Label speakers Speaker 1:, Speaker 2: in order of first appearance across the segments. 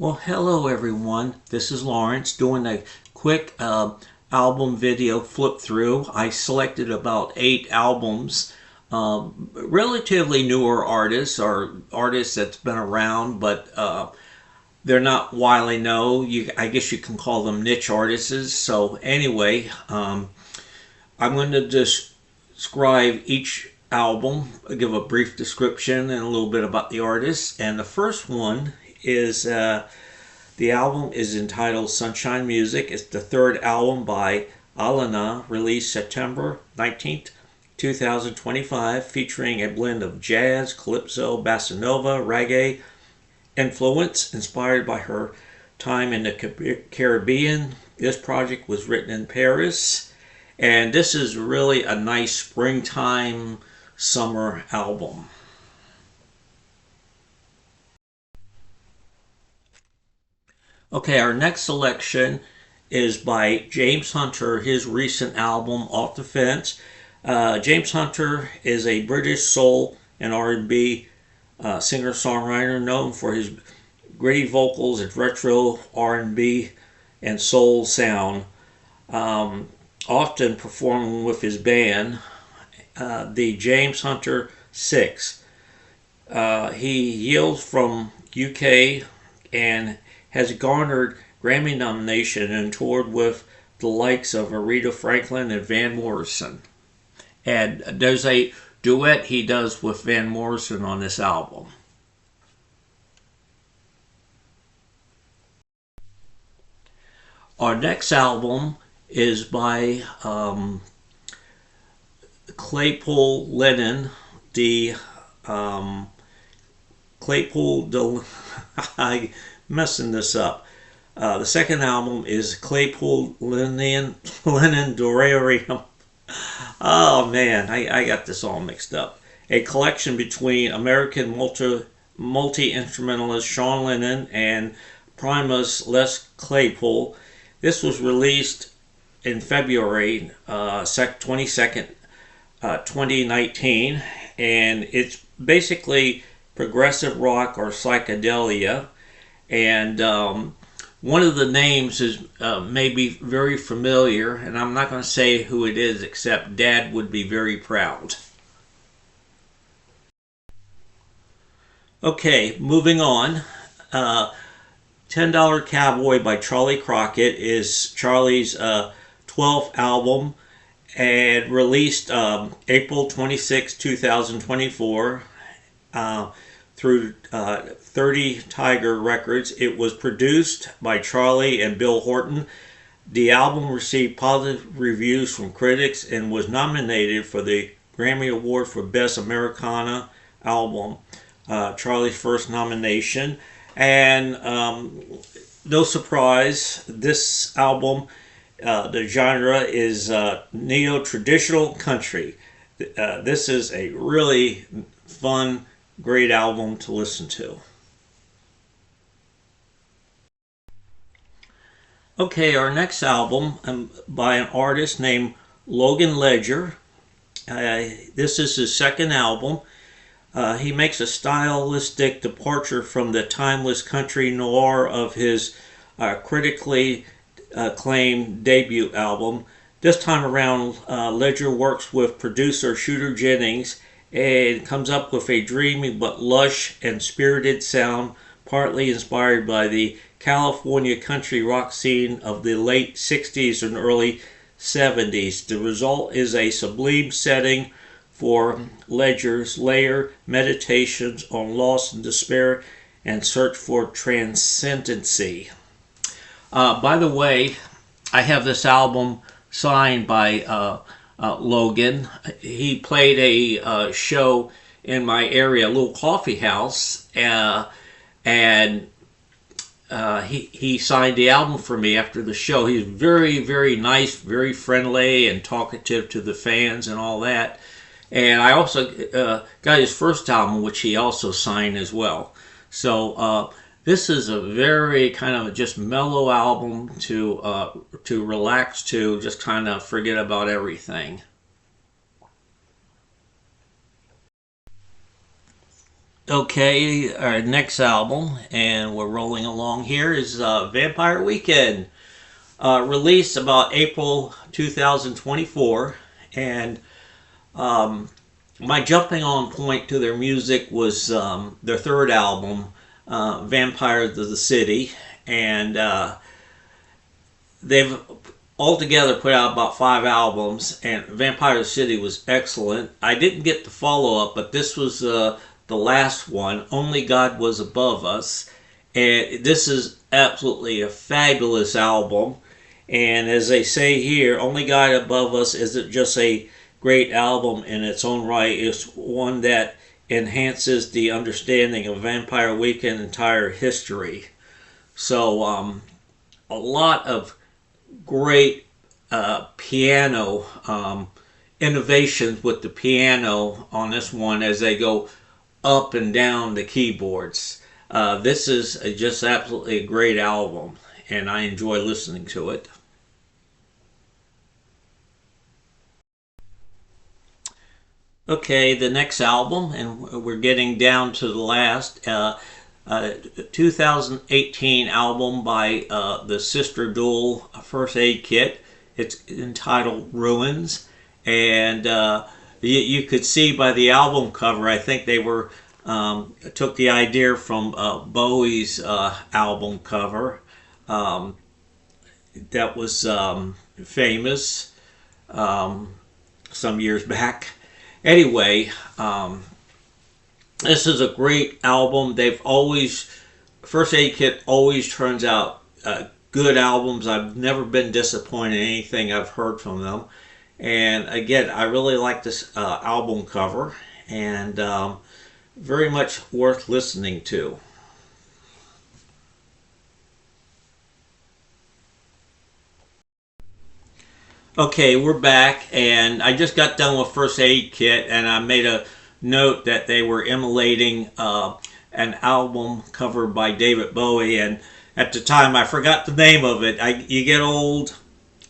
Speaker 1: Well, hello everyone. This is Lawrence doing a quick album video flip through. I selected about 8 albums, relatively newer artists or artists that's been around, but they're not widely known. I guess you can call them niche artists. So anyway, I'm going to describe each album, give a brief description and a little bit about the artist. And the first one is the album is entitled Sunshine Music. It's the third album by ALA.NA, released September 19th, 2025, featuring a blend of jazz, calypso, bossa nova, reggae influence inspired by her time in the Caribbean. This project was written in Paris, and this is really a nice springtime summer album. Okay, our next selection is by James Hunter, his recent album, Off the Fence. James Hunter is a British soul and R&B singer-songwriter known for his gritty vocals and retro R&B and soul sound, often performing with his band, the James Hunter Six. He hails from UK and has garnered Grammy nomination and toured with the likes of Aretha Franklin and Van Morrison. And there's a duet he does with Van Morrison on this album. Our next album is by Claypool Lennon, I'm messing this up. The second album is Claypool Lennon Dorarium. Oh man, I got this all mixed up. A collection between American multi-instrumentalist Sean Lennon and Primus Les Claypool. This was released in February 22nd, 2019, and it's basically progressive rock or psychedelia. And one of the names is maybe very familiar, and I'm not going to say who it is, except Dad would be very proud. Okay, moving on. $10 Cowboy by Charlie Crockett is Charlie's 12th album and released April 26, 2024 through 30 Tiger Records. It was produced by Charlie and Bill Horton. The album received positive reviews from critics and was nominated for the Grammy Award for Best Americana Album, Charlie's first nomination. And no surprise, this album, the genre is neo-traditional country. This is a really fun, great album to listen to. Okay, our next album by an artist named Logan Ledger. This is his second album. He makes a stylistic departure from the timeless country noir of his critically acclaimed debut album. This time around, Ledger works with producer Shooter Jennings and comes up with a dreamy but lush and spirited sound, partly inspired by the California country rock scene of the late 60s and early 70s. The result is a sublime setting for Ledger's layered meditations on loss and despair and search for transcendency. By the way, I have this album signed by Logan. He played a show in my area, a little coffee house, and he signed the album for me after the show. He's very, very nice, very friendly and talkative to the fans and all that. And I also got his first album, which he also signed as well. So this is a very kind of just mellow album to relax to, just kind of forget about everything. Okay, our next album, and we're rolling along here, is Vampire Weekend. Released about April 2024. And my jumping on point to their music was their third album, Vampires of the City. And they've altogether put out about 5 albums, and Vampire of the City was excellent. I didn't get the follow-up, but this was the last one, Only God Was Above Us. And this is absolutely a fabulous album. And as they say here, Only God Above Us isn't just a great album in its own right. It's one that enhances the understanding of Vampire Weekend entire history. So a lot of great piano innovations with the piano on this one as they go up and down the keyboards. This is just absolutely a great album, and I enjoy listening to it. Okay, the next album, and we're getting down to the last, 2018 album by the Sister Duel First Aid Kit. It's entitled Ruins, and you could see by the album cover, I think they were took the idea from Bowie's album cover that was famous some years back. Anyway, this is a great album. They've always, First Aid Kit always turns out good albums. I've never been disappointed in anything I've heard from them. And again, I really like this album cover, and very much worth listening to. Okay, we're back, and I just got done with First Aid Kit, and I made a note that they were emulating an album covered by David Bowie, and at the time I forgot the name of it. You get old,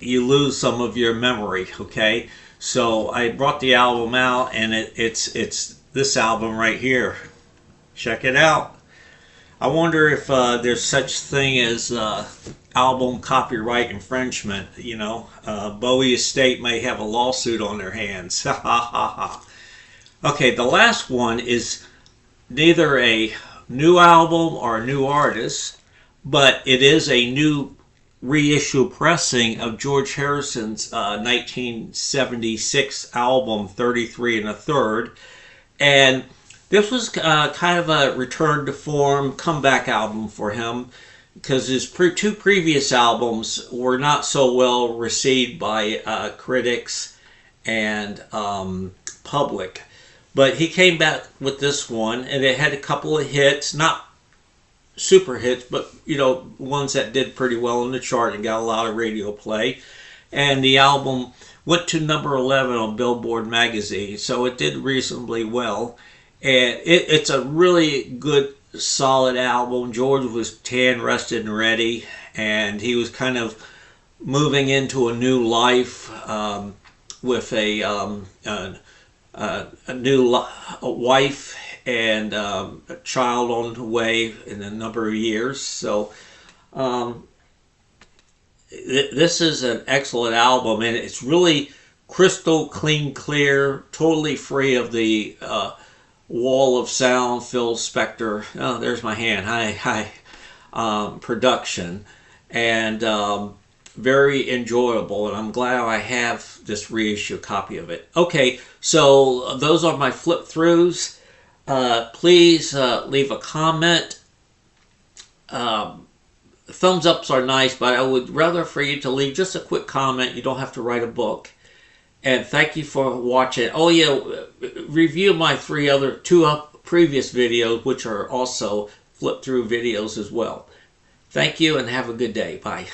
Speaker 1: you lose some of your memory, okay? So I brought the album out, and it's this album right here. Check it out. I wonder if there's such thing as album copyright infringement. You know, Bowie estate may have a lawsuit on their hands. Okay, the last one is neither a new album or a new artist, but it is a new reissue pressing of George Harrison's 1976 album 33 and a Third. And this was kind of a return to form comeback album for him, because his two previous albums were not so well received by critics and public. But he came back with this one, and it had a couple of hits, not super hits, but you know, ones that did pretty well in the chart and got a lot of radio play. And the album went to number 11 on Billboard magazine, so it did reasonably well. And it's a really good, solid album. George was tan, rested, and ready, and he was kind of moving into a new life with a new wife and a child on the way in a number of years. So this is an excellent album, and it's really crystal clean, clear, totally free of the wall of sound, Phil Spector. Oh, there's my hand. Hi. Production, and very enjoyable, and I'm glad I have this reissue copy of it. Okay, so those are my flip throughs. Please leave a comment. Thumbs ups are nice, but I would rather for you to leave just a quick comment. You don't have to write a book. And thank you for watching. Oh yeah, review my two previous videos, which are also flip through videos as well. Thank you, and have a good day. Bye.